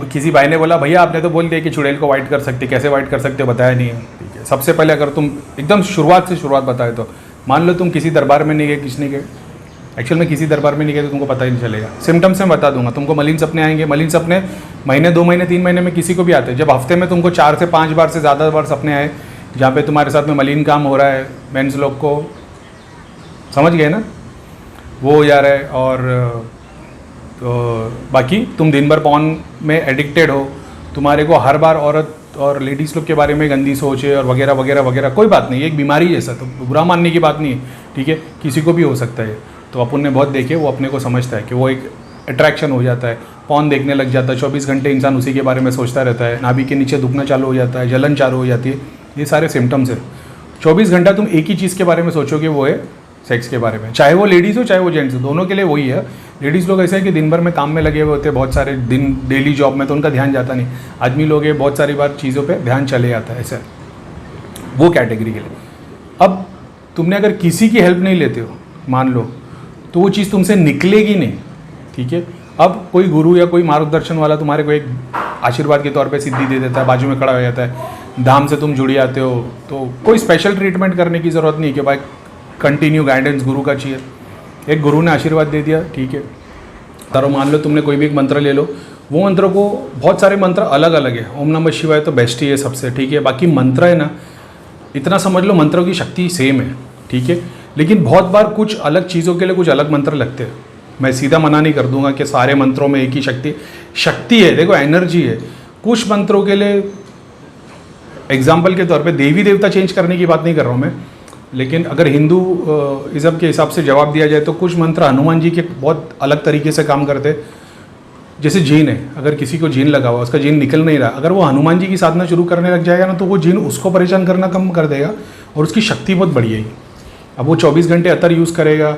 किसी भाई ने बोला भैया आपने तो बोल दिया कि चुड़ैल को वाइट कर सकते, कैसे वाइट कर सकते हो बताया नहीं है। ठीक है, सबसे पहले अगर तुम एकदम शुरुआत से शुरुआत बताए तो मान लो तुम किसी दरबार में नहीं गए, किस नहीं गए, एक्चुअल में किसी दरबार में नहीं गए तो तुमको पता ही नहीं चलेगा। सिम्टम्स मैं बता दूंगा, तुमको मलिन सपने आएंगे। मलिन सपने महीने, 2 महीने, 3 महीने में किसी को भी आते हैं। जब हफ्ते में तुमको 4 से 5 बार से ज़्यादा बार सपने आए जहाँ पे तुम्हारे साथ में मलिन काम हो रहा है, मेंस लोग को, समझ गए ना, वो हो जा रहा है। और बाकी तुम दिन भर पॉर्न में एडिक्टेड हो, तुम्हारे को हर बार औरत और लेडीज़ लोग के बारे में गंदी सोचे और वगैरह वगैरह वगैरह, कोई बात नहीं, एक बीमारी जैसा, तो बुरा मानने की बात नहीं है। ठीक है, किसी को भी हो सकता है। तो अपन ने बहुत देखे, वो अपने को समझता है कि वो एक अट्रैक्शन हो जाता है, पॉर्न देखने लग जाता है, 24 घंटे इंसान उसी के बारे में सोचता रहता है, नाभि के नीचे दुखना चालू हो जाता है, जलन चालू हो जाती है, ये सारे सिम्टम्स है। 24 घंटा तुम एक ही चीज़ के बारे में सोचोगे, वो है सेक्स के बारे में, चाहे वो लेडीज़ हो चाहे वो जेंट्स हो, दोनों के लिए वही है। लेडीज़ लोग ऐसे हैं कि दिन भर में काम में लगे हुए होते हैं, बहुत सारे दिन डेली जॉब में, तो उनका ध्यान जाता नहीं। आदमी लोग ये बहुत सारी बार चीज़ों पे ध्यान चले जाता है, ऐसा वो कैटेगरी के लिए। अब तुमने अगर किसी की हेल्प नहीं लेते हो मान लो, तो वो चीज़ तुमसे निकलेगी नहीं। ठीक है, अब कोई गुरु या कोई मार्गदर्शन वाला तुम्हारे को एक आशीर्वाद के तौर पे सिद्धि दे देता है, बाजू में खड़ा हो जाता है, धाम से तुम जुड़ जाते हो, तो कोई स्पेशल ट्रीटमेंट करने की ज़रूरत नहीं कि भाई कंटिन्यू गाइडेंस गुरु का चाहिए। एक गुरु ने आशीर्वाद दे दिया, ठीक है, तारो मान लो तुमने कोई भी एक मंत्र ले लो, वो मंत्र को, बहुत सारे मंत्र अलग अलग है, ओम नमः शिवाय तो बेस्ट ही है सबसे। ठीक है, बाकी मंत्र है ना, इतना समझ लो मंत्रों की शक्ति सेम है। ठीक है, लेकिन बहुत बार कुछ अलग चीज़ों के लिए कुछ अलग मंत्र लगते हैं। मैं सीधा मना नहीं कर दूंगा कि सारे मंत्रों में एक ही शक्ति है, देखो एनर्जी है। कुछ मंत्रों के लिए, एग्जाम्पल के तौर पे देवी देवता चेंज करने की बात नहीं कर रहा हूँ मैं, लेकिन अगर हिंदू इज़म के हिसाब से जवाब दिया जाए तो कुछ मंत्र हनुमान जी के बहुत अलग तरीके से काम करते हैं। जैसे जीन है, अगर किसी को जीन लगा हुआ, उसका जीन निकल नहीं रहा, अगर वो हनुमान जी की साधना शुरू करने लग जाएगा ना, तो वो जीन उसको परेशान करना कम कर देगा और उसकी शक्ति बहुत बढ़िएगी। अब वो 24 घंटे अतर यूज़ करेगा,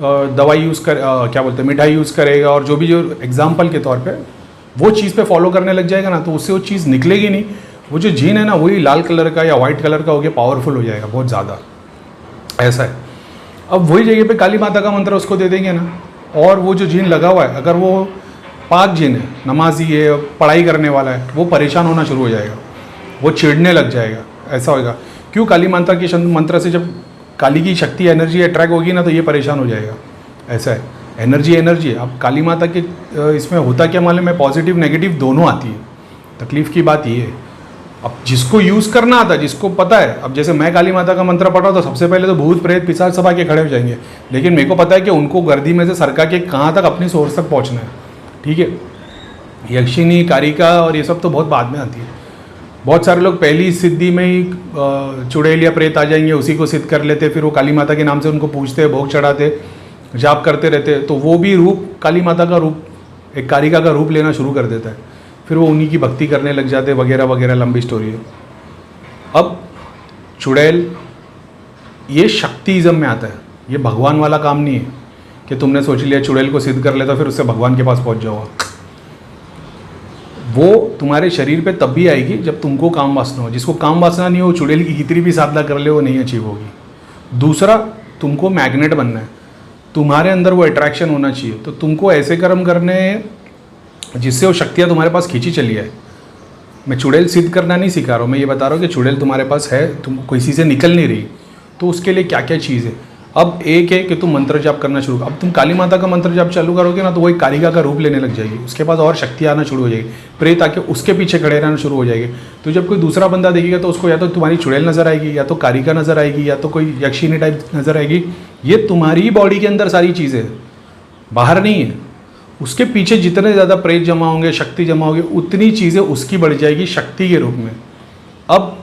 दवाई यूज़ कर, क्या बोलते हैं, मिठाई यूज़ करेगा, और जो एग्जाम्पल के तौर पे वो चीज़ पे फॉलो करने लग जाएगा ना, तो उससे वो चीज़ निकलेगी नहीं। वो जो जीन है ना, वही लाल कलर का या वाइट कलर का हो गया, पावरफुल हो जाएगा बहुत ज़्यादा, ऐसा है। अब वही जगह पे काली माता का मंत्र उसको दे देंगे ना, और वो जो जीन लगा हुआ है, अगर वो पाक जीन है, नमाजी है, पढ़ाई करने वाला है, वो परेशान होना शुरू हो जाएगा, वो चिढ़ने लग जाएगा, ऐसा होगा। क्यों? काली माता के मंत्र से जब काली की शक्ति, एनर्जी अट्रैक्ट होगी ना, तो ये परेशान हो जाएगा, ऐसा है। एनर्जी है। अब काली माता के इसमें होता क्या मालूम है, पॉजिटिव नेगेटिव दोनों आती है। तकलीफ की बात ये है, अब जिसको यूज़ करना आता है, जिसको पता है, अब जैसे मैं काली माता का मंत्र पढ़ रहा हूँ तो सबसे पहले तो भूत प्रेत पिशाच सब आके खड़े हो जाएंगे, लेकिन मेरे को पता है कि उनको गर्दी में से सरका के कहाँ तक अपनी सोर्स तक पहुँचना है। ठीक है, यक्षिणी, कारिका और ये सब तो बहुत बाद में आती है। बहुत सारे लोग पहली सिद्धि में ही चुड़ैल या प्रेत आ जाएंगे, उसी को सिद्ध कर लेते, फिर वो काली माता के नाम से उनको पूछते, भोग चढ़ाते, जाप करते रहते, तो वो भी रूप काली माता का रूप, एक कारिका का रूप लेना शुरू कर देता है, फिर वो उन्हीं की भक्ति करने लग जाते, वगैरह वगैरह, लंबी स्टोरी है। अब चुड़ैल ये शक्तिज़म में आता है, ये भगवान वाला काम नहीं है कि तुमने सोच लिया चुड़ैल को सिद्ध कर लेता फिर उससे भगवान के पास पहुंच जाओगा। वो तुम्हारे शरीर पे तब भी आएगी जब तुमको काम वासना हो। जिसको काम वासना नहीं हो, चुड़ैल की कितनी भी साधना कर ले, वो नहीं अचीव होगी। दूसरा, तुमको मैग्नेट बनना है, तुम्हारे अंदर वो अट्रैक्शन होना चाहिए, तो तुमको ऐसे कर्म करने जिससे वो शक्तियाँ तुम्हारे पास खींची चली है। मैं चुड़ैल सिद्ध करना नहीं सिखा रहा हूँ, मैं ये बता रहा हूँ कि चुड़ैल तुम्हारे पास है, तुम किसी से निकल नहीं रही, तो उसके लिए क्या क्या चीज़ है। अब एक है कि तुम मंत्र जाप करना शुरू करो। अब तुम काली माता का मंत्र जाप चालू करोगे ना, तो वो एक कालिका का रूप लेने लग जाएगी, उसके पास और शक्ति आना शुरू हो जाएगी, प्रेत आके उसके पीछे खड़े रहना शुरू हो जाएगी। तो जब कोई दूसरा बंदा देखेगा तो उसको या तो तुम्हारी चुड़ैल नजर आएगी, या तो कारिका नजर आएगी, या तो कोई यक्षिणी टाइप नजर आएगी। ये तुम्हारी बॉडी के अंदर सारी चीज़ें, बाहर नहीं है। उसके पीछे जितने ज़्यादा प्रेत जमा होंगे, शक्ति जमा होगी, उतनी चीज़ें उसकी बढ़ जाएगी शक्ति के रूप में। अब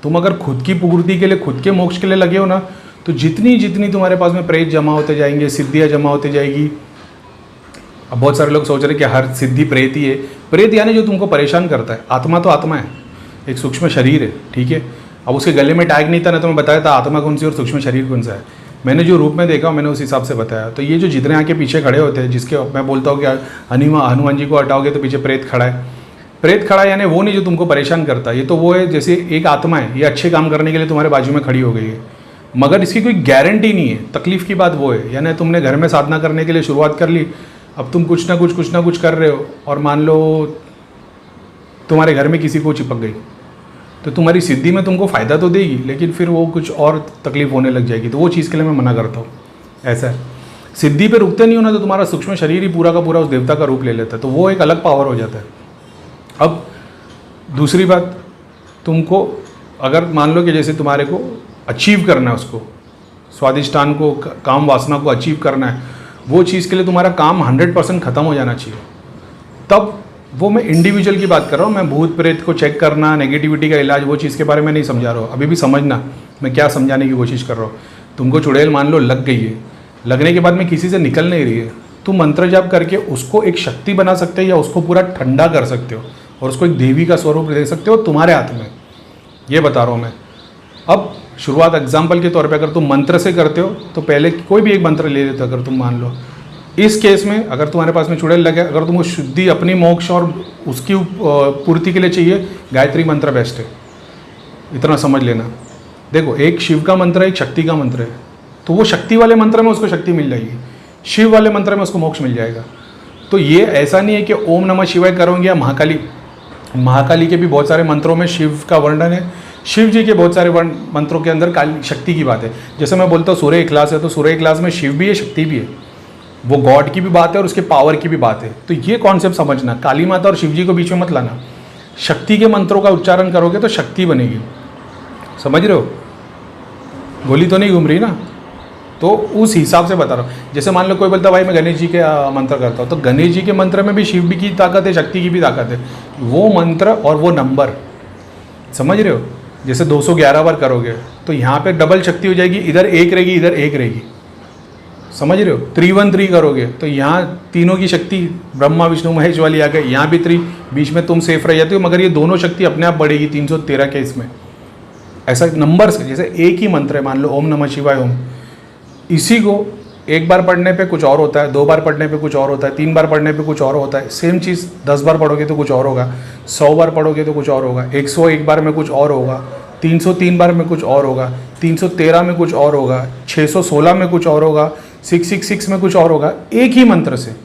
तुम अगर खुद की पूर्ति के लिए, खुद के मोक्ष के लिए लगे हो ना, तो जितनी जितनी तुम्हारे पास में प्रेत जमा होते जाएंगे, सिद्धियाँ जमा होते जाएगी। अब बहुत सारे लोग सोच रहे हैं कि हर सिद्धि प्रेत ही है। प्रेत यानी जो तुमको परेशान करता है। आत्मा तो आत्मा है, एक सूक्ष्म शरीर है, ठीक है। अब उसके गले में टैग नहीं था ना, तो मैं बताया था आत्मा कौन सी और सूक्ष्म शरीर कौन सा है। मैंने जो रूप में देखा मैंने उस हिसाब से बताया। तो ये जो जितने आके पीछे खड़े होते हैं, जिसके मैं बोलता हूँ कि हनुमान जी को हटाओगे तो पीछे प्रेत खड़ा है। प्रेत खड़ा यानी वो नहीं जो तुमको परेशान करता, ये तो वो है जैसे एक आत्मा है, ये अच्छे काम करने के लिए तुम्हारे बाजू में खड़ी हो गई है, मगर इसकी कोई गारंटी नहीं है। तकलीफ की बात वो है, यानी तुमने घर में साधना करने के लिए शुरुआत कर ली, अब तुम कुछ ना कुछ कर रहे हो, और मान लो तुम्हारे घर में किसी को चिपक गई, तो तुम्हारी सिद्धि में तुमको फ़ायदा तो देगी, लेकिन फिर वो कुछ और तकलीफ होने लग जाएगी। तो वो चीज़ के लिए मैं मना करता हूँ। ऐसा है, सिद्धि पे रुकते नहीं हो ना, तो तुम्हारा सूक्ष्म शरीर ही पूरा का पूरा उस देवता का रूप ले लेता है, तो वो एक अलग पावर हो जाता है। अब दूसरी बात, तुमको अगर मान लो कि जैसे तुम्हारे को अचीव करना है, उसको स्वादिष्टान को, काम वासना को अचीव करना है, वो चीज़ के लिए तुम्हारा काम 100% ख़त्म हो जाना चाहिए। तब वो मैं इंडिविजुअल की बात कर रहा हूँ, मैं भूत प्रेत को चेक करना, नेगेटिविटी का इलाज, वो चीज़ के बारे में नहीं समझा रहा हूँ। अभी भी समझना मैं क्या समझाने की कोशिश कर रहा हूँ। तुमको चुड़ैल मान लो लग गई है, लगने के बाद में किसी से निकल नहीं रही है, तुम मंत्र जाप करके उसको एक शक्ति बना सकते हो, या उसको पूरा ठंडा कर सकते हो और उसको एक देवी का स्वरूप दे सकते हो, तुम्हारे हाथ में। ये बता रहा हूँ मैं। अब शुरुआत एग्जाम्पल के तौर पे अगर तुम मंत्र से करते हो, तो पहले कोई भी एक मंत्र ले लेते हो। अगर तुम मान लो इस केस में अगर तुम्हारे पास में चुड़ैल लगे, अगर तुमको शुद्धि अपनी मोक्ष और उसकी पूर्ति के लिए चाहिए, गायत्री मंत्र बेस्ट है। इतना समझ लेना। देखो, एक शिव का मंत्र है, एक शक्ति का मंत्र है, तो वो शक्ति वाले मंत्र में उसको शक्ति मिल जाएगी, शिव वाले मंत्र में उसको मोक्ष मिल जाएगा। तो ये ऐसा नहीं है कि ओम नमः शिवाय करोगे या महाकाली के भी बहुत सारे मंत्रों में शिव का वर्णन है, शिव जी के बहुत सारे मंत्रों के अंदर काली शक्ति की बात है। जैसे मैं बोलता हूँ सूर्य इखलास है, तो सूर्य इखलास में शिव भी है, शक्ति भी है, वो गॉड की भी बात है और उसके पावर की भी बात है। तो ये कॉन्सेप्ट समझना, काली माता और शिव जी को बीच में मत लाना। शक्ति के मंत्रों का उच्चारण करोगे तो शक्ति बनेगी, समझ रहे हो? गोली तो नहीं घूम रही ना? तो उस हिसाब से बता रहा हूँ। जैसे मान लो कोई बोलता भाई मैं गणेश जी के मंत्र करता हूँ, तो गणेश जी के मंत्र में भी शिव भी की ताकत है, शक्ति की भी ताकत है। वो मंत्र और वो नंबर, समझ रहे हो? जैसे 211 बार करोगे तो यहाँ पे डबल शक्ति हो जाएगी, इधर एक रहेगी, इधर एक रहेगी, समझ रहे हो? 313 करोगे तो यहाँ तीनों की शक्ति ब्रह्मा विष्णु महेश वाली आ गई, यहाँ भी 3, बीच में तुम सेफ रह जाते हो, मगर ये दोनों शक्ति अपने आप बढ़ेगी 313 के इसमें। ऐसा नंबर से, जैसे एक ही मंत्र है, मान लो ओम नमः शिवाय ओम, इसी को एक बार पढ़ने पे कुछ और होता है, 2 बार पढ़ने पे कुछ और होता है, 3 बार पढ़ने पे कुछ और होता है। सेम चीज़ 10 बार पढ़ोगे तो कुछ और होगा, 100 बार पढ़ोगे तो कुछ और होगा, 101 बार में कुछ और होगा, 303 बार में कुछ और होगा, 313 में कुछ और होगा, 616 में कुछ और होगा, 666 में कुछ और होगा। एक ही मंत्र से,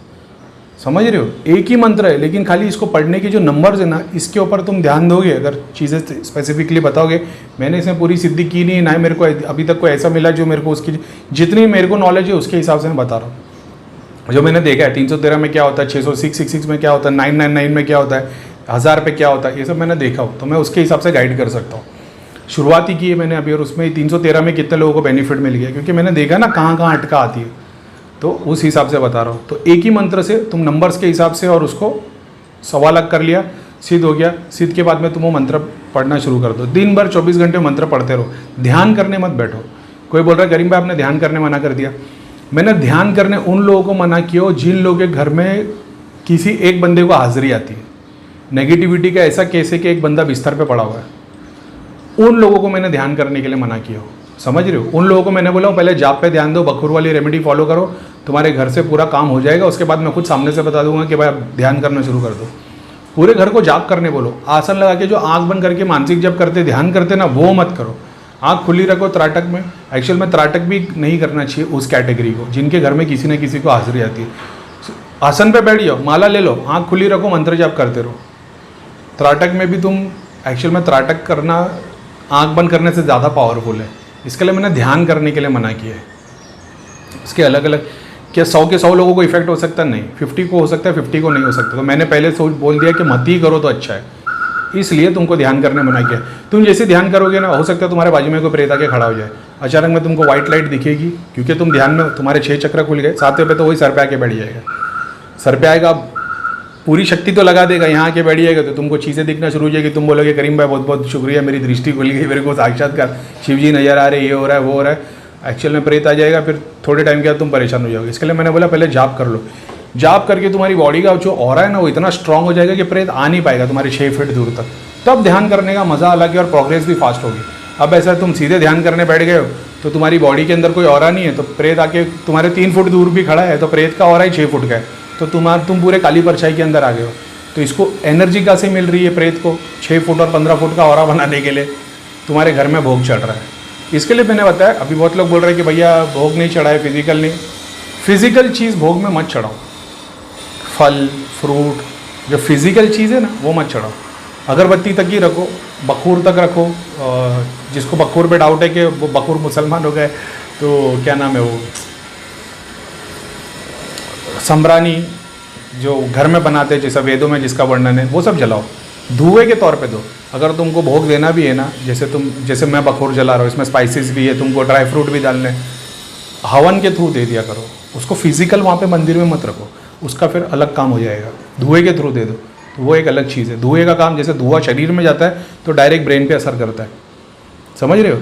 समझ रहे हो? एक ही मंत्र है, लेकिन खाली इसको पढ़ने के जो नंबर्स है ना, इसके ऊपर तुम ध्यान दोगे, अगर चीज़ें स्पेसिफिकली बताओगे। मैंने इसमें पूरी सिद्धि की नहीं, ना मेरे को अभी तक कोई ऐसा मिला जो मेरे को उसकी जितनी मेरे को नॉलेज है उसके हिसाब से मैं बता रहा हूँ। जो मैंने देखा है 313 में क्या होता है, 666 में क्या होता है, 999 में क्या होता है, 1000 पे क्या होता है, ये सब मैंने देखा हो, तो मैं उसके हिसाब से गाइड कर सकता हूँ। शुरुआत ही की है मैंने अभी, और उसमें 313 में कितने लोगों को बेनिफिट मिल गया, क्योंकि मैंने देखा ना कहाँ कहाँ अटका आती है, तो उस हिसाब से बता रहा हूँ। तो एक ही मंत्र से तुम नंबर्स के हिसाब से और उसको 1.25 लाख कर लिया, सिद्ध हो गया। सिद्ध के बाद में तुम वो मंत्र पढ़ना शुरू कर दो। दिन भर 24 घंटे मंत्र पढ़ते रहो, ध्यान करने मत बैठो। कोई बोल रहा है करीम भाई आपने ध्यान करने मना कर दिया। मैंने ध्यान करने उन लोगों को मना किया जिन लोगों के घर में किसी एक बंदे को हाजिरी आती है। नेगेटिविटी का ऐसा केस है कि एक बंदा बिस्तर पर पड़ा हुआ है, उन लोगों को मैंने ध्यान करने के लिए मना किया, समझ रहे हो? उन लोगों को मैंने बोला पहले जाप पे ध्यान दो, बखूर वाली रेमेडी फॉलो करो, तुम्हारे घर से पूरा काम हो जाएगा। उसके बाद मैं खुद सामने से बता दूंगा कि भाई आप ध्यान करना शुरू कर दो। पूरे घर को जाप करने बोलो। आसन लगा के जो आंख बंद करके मानसिक जप करते, ध्यान करते ना, वो मत करो। आंख खुली रखो त्राटक में। एक्चुअल में त्राटक भी नहीं करना चाहिए उस कैटेगरी को जिनके घर में किसी न किसी को हाजिरी आती है। आसन पे बैठ जाओ, माला ले लो, आंख खुली रखो, मंत्र जाप करते रहो। त्राटक में भी तुम एक्चुअल में त्राटक करना आंख बंद करने से ज़्यादा पावरफुल है। इसके लिए मैंने ध्यान करने के लिए मना किया है। इसके अलग अलग क्या 100 के 100 लोगों को इफेक्ट हो सकता है? नहीं। 50 को हो सकता है, 50 को नहीं हो सकता। तो मैंने पहले सोच बोल दिया कि मत ही करो तो अच्छा है, इसलिए तुमको ध्यान करने मना किया। तुम जैसे ध्यान करोगे ना, हो सकता है तुम्हारे बाजू में कोई प्रेत आके खड़ा हो जाए, अचानक में तुमको व्हाइट लाइट दिखेगी, क्योंकि तुम ध्यान में तुम्हारे 6 चक्र खुल गए। 7वें पे तो वही सर पे आके बैठ जाएगा। सर पे आएगा, पूरी शक्ति तो लगा देगा, यहाँ आके बैठ जाएगा तो तुमको चीज़ें दिखना शुरू हो जाएगी। तुम बोलोगे करीम भाई बहुत बहुत शुक्रिया, मेरी दृष्टि खुल गई, मेरे को साक्षात्कार शिव जी नजर आ रहे, ये हो रहा है वो हो रहा है। एक्चुअल में प्रेत आ जाएगा, फिर थोड़े टाइम के बाद तुम परेशान हो जाओगे। इसके लिए मैंने बोला पहले जाप कर लो। जाप करके तुम्हारी बॉडी का जो ऑरा है ना, वो इतना स्ट्रांग हो जाएगा कि प्रेत आ नहीं पाएगा तुम्हारे 6 फीट दूर तक। तब ध्यान करने का मज़ा अलग है और प्रोग्रेस भी फास्ट होगी। अब ऐसा तुम सीधे ध्यान करने बैठ गए हो तो तुम्हारी बॉडी के अंदर कोई ऑरा नहीं है, तो प्रेत आके तुम्हारे 3 फुट दूर भी खड़ा है तो प्रेत का ऑरा ही 6 फुट का है, तो तुम पूरे काली परछाई के अंदर आ गए हो। तो इसको एनर्जी कहाँ से मिल रही है प्रेत को? 6 फुट और 15 फुट का ऑरा बनाने के लिए तुम्हारे घर में भोग चढ़ रहा है। इसके लिए मैंने बताया। अभी बहुत लोग बोल रहे हैं कि भैया भोग नहीं चढ़ाए, फिजिकल नहीं। फिजिकल चीज़ भोग में मत चढ़ाओ। फल फ्रूट जो फिजिकल चीज़ है ना, वो मत चढ़ाओ। अगरबत्ती तक ही रखो, बखूर तक रखो। जिसको बखूर पे डाउट है कि वो बखूर मुसलमान हो गए, तो क्या नाम है वो, संब्रानी जो घर में बनाते हैं जैसा वेदों में जिसका वर्णन है, वो सब जलाओ, धुएं के तौर पे दो। अगर तुमको भोग देना भी है ना, जैसे मैं बखूर जला रहा हूँ, इसमें स्पाइसेस भी है, तुमको ड्राई फ्रूट भी डालने, हवन के थ्रू दे दिया करो उसको। फिजिकल वहाँ पे मंदिर में मत रखो, उसका फिर अलग काम हो जाएगा। धुएं के थ्रू दे दो, तो वो एक अलग चीज़ है। धुएं का काम, जैसे धुआं शरीर में जाता है तो डायरेक्ट ब्रेन पे असर करता है, समझ रहे हो।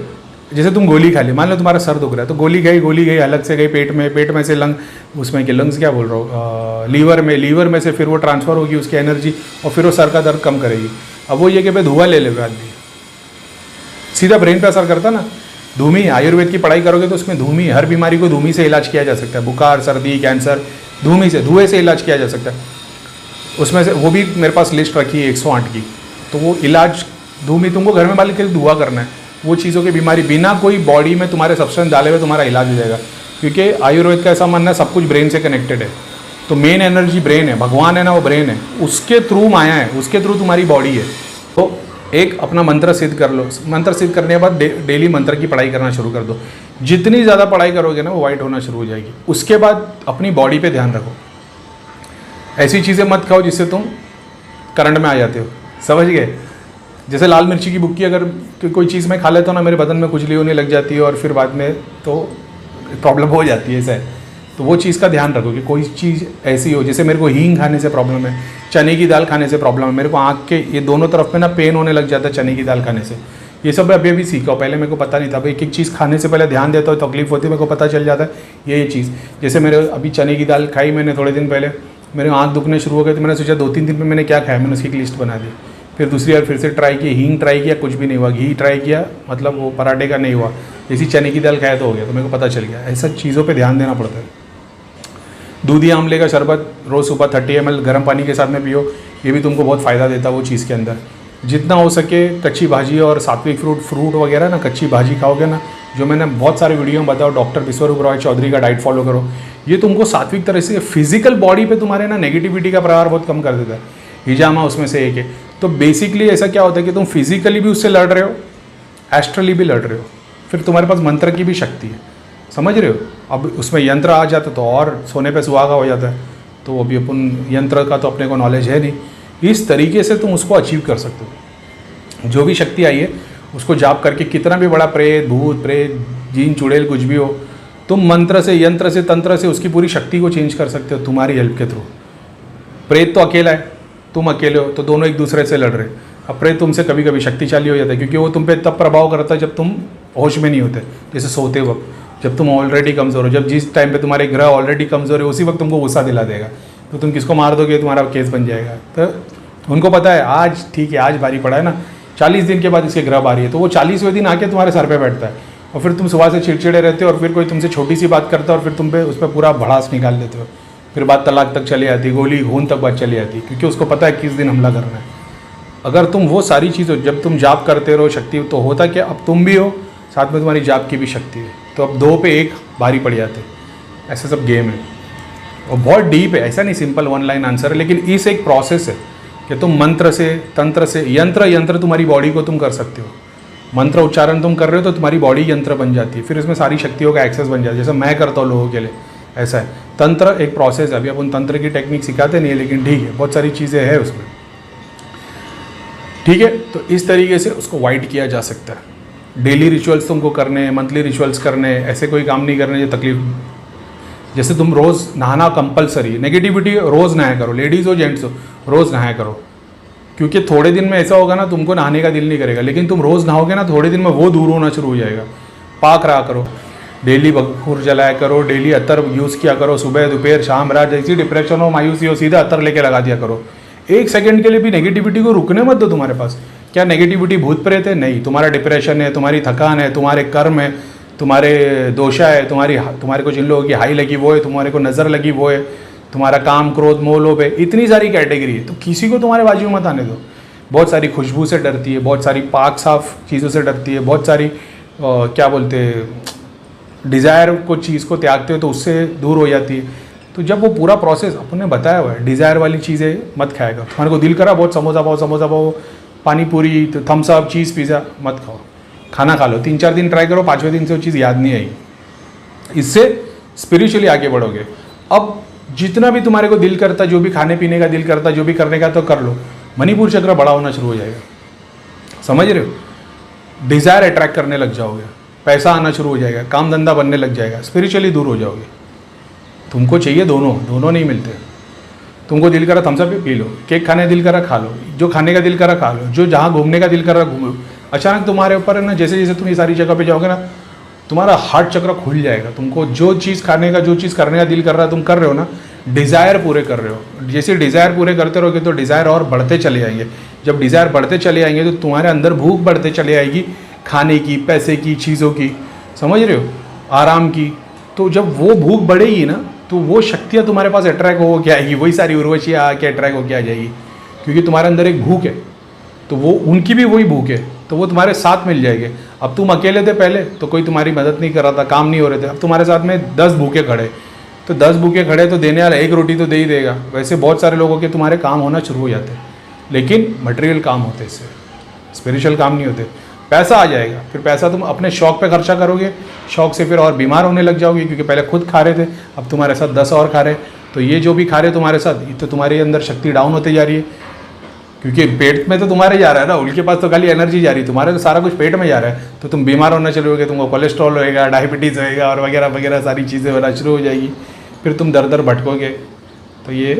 जैसे तुम गोली खा ली, मान लो तुम्हारा सर दुख रहा है, तो गोली गई अलग से गई पेट में से लंग, उसमें के लंग्स क्या बोल रहा हूँ, लीवर में से फिर वो ट्रांसफ़र होगी उसकी एनर्जी, और फिर वो सर का दर्द कम करेगी। अब वो ये कि भाई धुआं ले ले आदमी, सीधा ब्रेन पे असर करता ना। धूमी, आयुर्वेद की पढ़ाई करोगे तो उसमें धूमी, हर बीमारी को धूमी से इलाज किया जा सकता है। बुखार, सर्दी, कैंसर, धूमी से, धुएं से इलाज किया जा सकता है। उसमें से वो भी मेरे पास लिस्ट रखी है 108 की, तो वो इलाज धूमी, तुमको घर में मालिक के धुआं करना है, वो चीज़ों की बीमारी बिना कोई बॉडी में तुम्हारे सब्सटेंस डाले हुए तुम्हारा इलाज हो जाएगा। क्योंकि आयुर्वेद का ऐसा मानना है सब कुछ ब्रेन से कनेक्टेड है, तो मेन एनर्जी ब्रेन है, भगवान है ना वो ब्रेन है, उसके थ्रू माया है, उसके थ्रू तुम्हारी बॉडी है। तो एक अपना मंत्र सिद्ध कर लो, मंत्र सिद्ध करने के बाद डेली मंत्र की पढ़ाई करना शुरू कर दो। जितनी ज़्यादा पढ़ाई करोगे ना वो वाइट होना शुरू हो जाएगी। उसके बाद अपनी बॉडी पे ध्यान रखो, ऐसी चीज़ें मत खाओ जिससे तुम करंट में आ जाते हो, समझ गए। जैसे लाल मिर्ची की बुक्की अगर कोई चीज़ मैं खा लेता हूँ ना, मेरे बदन में खुजली होने लग जाती है और फिर बाद में तो प्रॉब्लम हो जाती है, ऐसा है। तो वो चीज़ का ध्यान रखो कि कोई चीज़ ऐसी हो, जैसे मेरे को हींग खाने से प्रॉब्लम है, चने की दाल खाने से प्रॉब्लम है, मेरे को आँख के ये दोनों तरफ में ना पेन होने लग जाता है चने की दाल खाने से। ये सब अभी अभी सीखा हूँ, पहले मेरे को पता नहीं था। एक एक चीज़ खाने से पहले ध्यान देता हूँ, तकलीफ होती है, मेरे को पता चल जाता है ये चीज़। जैसे मेरे अभी चने की दाल खाई मैंने थोड़े दिन पहले, मेरे आँख दुखने शुरू हो गए, तो मैंने सोचा 2-3 दिन में मैंने क्या खाया, मैंने उसकी एक लिस्ट बना दी। फिर दूसरी बार फिर से ट्राई किया, हींग ट्राई किया, कुछ भी नहीं हुआ। घी ट्राई किया, मतलब वो पराठे का नहीं हुआ। जैसी चने की दाल खाया तो हो गया, तो मेरे को पता चल गया। ऐसा चीज़ों पे ध्यान देना पड़ता है। दूधी आंवले का शरबत रोज़ सुबह 30 ml गर्म पानी के साथ में पियो, ये भी तुमको बहुत फ़ायदा देता है वो चीज़ के अंदर। जितना हो सके कच्ची भाजी और सात्विक फ्रूट वगैरह ना, कच्ची भाजी खाओगे ना, जो मैंने बहुत सारे वीडियो में बताया, डॉक्टर विश्वरूप रॉय चौधरी का डाइट फॉलो करो, ये तुमको सात्विक तरह से फिजिकल बॉडी पे तुम्हारे ना नेगेटिविटी का प्रभाव बहुत कम कर देता है। हिजामा उसमें से एक है। तो बेसिकली ऐसा क्या होता है कि तुम फिजिकली भी उससे लड़ रहे हो, एस्ट्रली भी लड़ रहे हो, फिर तुम्हारे पास मंत्र की भी शक्ति है, समझ रहे हो। अब उसमें यंत्र आ जाता तो और सोने पे सुहागा हो जाता है। तो अभी अपन यंत्र का तो अपने को नॉलेज है नहीं, इस तरीके से तुम उसको अचीव कर सकते हो। जो भी शक्ति आई है उसको जाप करके, कितना भी बड़ा प्रेत, भूत प्रेत, जीन चुड़ैल कुछ भी हो, तुम मंत्र से, यंत्र से, तंत्र से उसकी पूरी शक्ति को चेंज कर सकते हो तुम्हारी हेल्प के थ्रू। प्रेत तो अकेला है, तुम अकेले हो, तो दोनों एक दूसरे से लड़ रहे। अब प्रेत तुमसे कभी कभी शक्तिशाली हो जाता है, क्योंकि वो तुम पे तब प्रभाव करता है जब तुम होश में नहीं होते, जैसे सोते वक्त, जब तुम ऑलरेडी कमज़ोर हो, जब जिस टाइम पे तुम्हारे ग्रह ऑलरेडी कमज़ोर है, उसी वक्त तुमको गुस्सा दिला देगा, तो तुम किसको मार दोगे, तुम्हारा केस बन जाएगा। तो उनको पता है आज ठीक है, आज भारी पड़ा है ना, 40 दिन के बाद इसके ग्रह भारी है, तो वो 40वें दिन आके तुम्हारे सर पे बैठता है, और फिर तुम सुबह से चिड़चिड़े रहते हो, और फिर कोई तुमसे छोटी सी बात करता है और फिर तुम पे उस पर पूरा भड़ास निकाल देते हो, फिर बात तलाक तक चली आती, गोली खून तक बात चली आती, क्योंकि उसको पता है किस दिन हमला करना है। अगर तुम वो सारी चीज़ें, जब तुम जाप करते रहो शक्ति, तो होता क्या, अब तुम भी हो, साथ में तुम्हारी जाप की भी शक्ति है, तो अब 2 पे 1 भारी पड़ जाते। ऐसा सब गेम है और बहुत डीप है, ऐसा नहीं सिंपल 1 लाइन आंसर है, लेकिन इस एक प्रोसेस है कि तुम मंत्र से, तंत्र से, यंत्र तुम्हारी बॉडी को तुम कर सकते हो। मंत्र उच्चारण तुम कर रहे हो तो तुम्हारी बॉडी यंत्र बन जाती है, फिर इसमें सारी शक्तियों का एक्सेस बन जाता है, जैसे मैं करता हूँ लोगों के लिए, ऐसा है। तंत्र एक प्रोसेस है, अभी अपन तंत्र की टेक्निक सिखाते नहीं है, लेकिन ठीक है, बहुत सारी चीज़ें हैं उसमें, ठीक है। तो इस तरीके से उसको वाइट किया जा सकता है। डेली रिचुअल्स तुमको करने, मंथली रिचुअल्स करने, ऐसे कोई काम नहीं करने जो तकलीफ। जैसे तुम रोज़ नहाना कंपलसरी, नेगेटिविटी रोज़ नहाया करो, लेडीज़ हो जेंट्स हो, रोज़ नहाया करो, क्योंकि थोड़े दिन में ऐसा होगा ना तुमको नहाने का दिल नहीं करेगा, लेकिन तुम रोज़ नहाओगे ना, थोड़े दिन में वो दूर होना शुरू हो जाएगा। पाक रहा करो, डेली बखूर जलाया करो, डेली अतर यूज़ किया करो, सुबह दोपहर शाम रात, जैसी डिप्रेशन हो, मायूसी हो, सीधा अतर लेके लगा दिया करो। 1 सेकंड के लिए भी नेगेटिविटी को रुकने मत दो तुम्हारे पास। क्या नेगेटिविटी भूत प्रेत है? नहीं, तुम्हारा डिप्रेशन है, तुम्हारी थकान है, तुम्हारे कर्म है, तुम्हारे दोषा है, तुम्हारे को जिन लोगों की हाई लगी वो है, तुम्हारे को नज़र लगी वो है, तुम्हारा काम क्रोध मोह लोभ है, इतनी सारी कैटेगरी है। तो किसी को तुम्हारे बाजू में मत आने दो। बहुत सारी खुशबू से डरती है, बहुत सारी पाक साफ चीज़ों से डरती है, बहुत सारी क्या बोलते हैं, डिज़ायर को चीज़ को त्यागते हो तो उससे दूर हो जाती है। तो जब वो पूरा प्रोसेस अपने बताया हुआ है, डिज़ायर वाली चीज़ें मत खाएगा। तुम्हारे को दिल करा बहुत समोसा पाओ, पानी पूरी तो थम्स अप चीज़ पिज़्ज़ा मत खाओ, खाना खा लो, 3-4 दिन ट्राई करो, 5वें दिन से वो चीज़ याद नहीं आएगी। इससे स्पिरिचुअली आगे बढ़ोगे। अब जितना भी तुम्हारे को दिल करता, जो भी खाने पीने का दिल करता, जो भी करने का तो कर लो, मणिपुर चक्र बड़ा होना शुरू हो जाएगा। समझ रहे हो? डिज़ायर अट्रैक्ट करने लग जाओगे, पैसा आना शुरू हो जाएगा, काम धंधा बनने लग जाएगा, स्पिरिचुअली दूर हो जाओगे। तुमको चाहिए दोनों नहीं मिलते। तुमको दिल करा Thums up P low, cake खाने दिल करा खा लो, जो खाने का दिल करा खा लो, जो जहाँ घूमने का दिल करा घूमो। अचानक तुम्हारे ऊपर है ना, जैसे जैसे तुम ये सारी जगह पे जाओगे ना, तुम्हारा हार्ट चक्र खुल जाएगा। तुमको जो चीज़ खाने का, जो चीज़ करने का दिल कर रहा है, तुम कर रहे हो ना, डिज़ायर पूरे कर रहे हो। जैसे डिज़ायर पूरे करते रहोगे तो डिज़ायर और बढ़ते चले जाएंगे। जब डिज़ायर बढ़ते चले आएंगे तो तुम्हारे अंदर भूख बढ़ते चले आएगी, खाने की, पैसे की, चीज़ों की, समझ रहे हो, आराम की। तो जब वो भूख बढ़ेगी ना, तो वो शक्तियाँ तुम्हारे पास अट्रैक्ट हो के आएगी, वही सारी उर्वशियाँ आके अट्रैक्ट होके आ जाएगी, क्योंकि तुम्हारे अंदर एक भूख है। तो वो उनकी भी वही भूख है, तो वो तुम्हारे साथ मिल जाएंगे। अब तुम अकेले थे पहले तो कोई तुम्हारी मदद नहीं कर रहा था, काम नहीं हो रहे थे। अब तुम्हारे साथ में 10 भूखे खड़े, तो 10 भूखे खड़े तो देने वाला 1 रोटी तो दे ही देगा। वैसे बहुत सारे लोगों के तुम्हारे काम होना शुरू हो जाते हैं, लेकिन मटेरियल काम होते, इससे स्पिरिचुअल काम नहीं होते। पैसा आ जाएगा, फिर पैसा तुम अपने शौक पे खर्चा करोगे, शौक से फिर और बीमार होने लग जाओगे, क्योंकि पहले खुद खा रहे थे, अब तुम्हारे साथ 10 और खा रहे। तो ये जो भी खा रहे तुम्हारे साथ, तो तुम्हारे अंदर शक्ति डाउन होती जा रही है, क्योंकि पेट में तो तुम्हारे जा रहा है ना, उनके पास तो खाली एनर्जी जा रही है, तुम्हारे तो सारा कुछ पेट में जा रहा है। तो तुम बीमार होना चलोगे, तुमको कोलेस्ट्रॉल होएगा, डायबिटीज़ होएगा और वगैरह वगैरह सारी चीज़ें होना शुरू हो जाएगी, फिर तुम दर दर भटकोगे। तो ये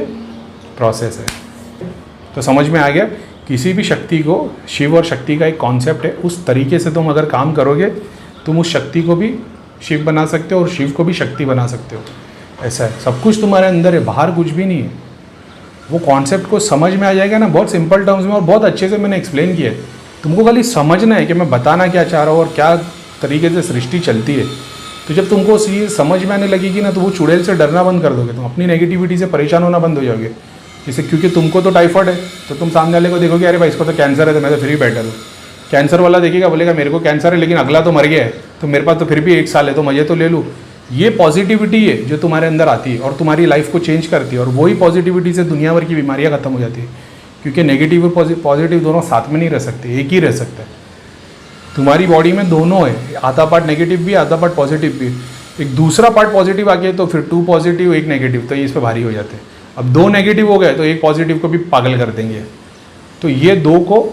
प्रोसेस है। तो समझ में आ गया, किसी भी शक्ति को, शिव और शक्ति का एक कॉन्सेप्ट है, उस तरीके से तुम अगर काम करोगे, तुम उस शक्ति को भी शिव बना सकते हो और शिव को भी शक्ति बना सकते हो। ऐसा है, सब कुछ तुम्हारे अंदर है, बाहर कुछ भी नहीं है। वो कॉन्सेप्ट को समझ में आ जाएगा ना, बहुत सिंपल टर्म्स में और बहुत अच्छे से मैंने एक्सप्लेन किया है। तुमको खाली समझना है कि मैं बताना क्या चाह रहा हूँ और क्या तरीके से सृष्टि चलती है। तो जब तुमको ये समझ में आने लगेगी ना, तो वो चुड़ैल से डरना बंद कर दोगे, तुम अपनी नेगेटिविटी से परेशान होना बंद हो जाओगे। जैसे क्योंकि तुमको तो टाइफाइड है, तो तुम सामने वाले को देखोगे, अरे भाई इसको तो कैंसर है, तो मैं तो फ्री बैठा हूँ। कैंसर वाला देखेगा, बोलेगा मेरे को कैंसर है, लेकिन अगला तो मर गया है, तो मेरे पास तो फिर भी 1 साल है, तो मजे तो ले लूँ। ये पॉजिटिविटी है जो तुम्हारे अंदर आती है और तुम्हारी लाइफ को चेंज करती है, और वही पॉजिटिविटी से दुनिया भर की बीमारियाँ खत्म हो जाती है। क्योंकि नेगेटिव और पॉजिटिव दोनों साथ में नहीं रह सकते, एक ही रह सकता है। तुम्हारी बॉडी में दोनों है, आधा पार्ट नेगेटिव भी, आधा पार्ट पॉजिटिव भी। एक दूसरा पार्ट पॉजिटिव आ गया तो फिर 2 पॉजिटिव 1 नेगेटिव, तो ये इस पर भारी हो जाते हैं। अब 2 नेगेटिव हो गए तो 1 पॉजिटिव को भी पागल कर देंगे। तो ये 2 को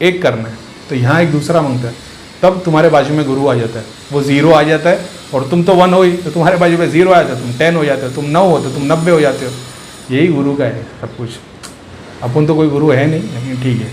1 करना है। तो यहाँ एक दूसरा मंत्र है, तब तुम्हारे बाजू में गुरु आ जाता है, वो 0 आ जाता है, और तुम तो 1 हो ही, तो तुम्हारे बाजू में 0 आ जाता है, तुम 10 हो जाते हो, तुम 9 हो तो तुम 90 हो जाते हो। यही गुरु का है सब कुछ। अपन तो कोई गुरु है नहीं, लेकिन ठीक है।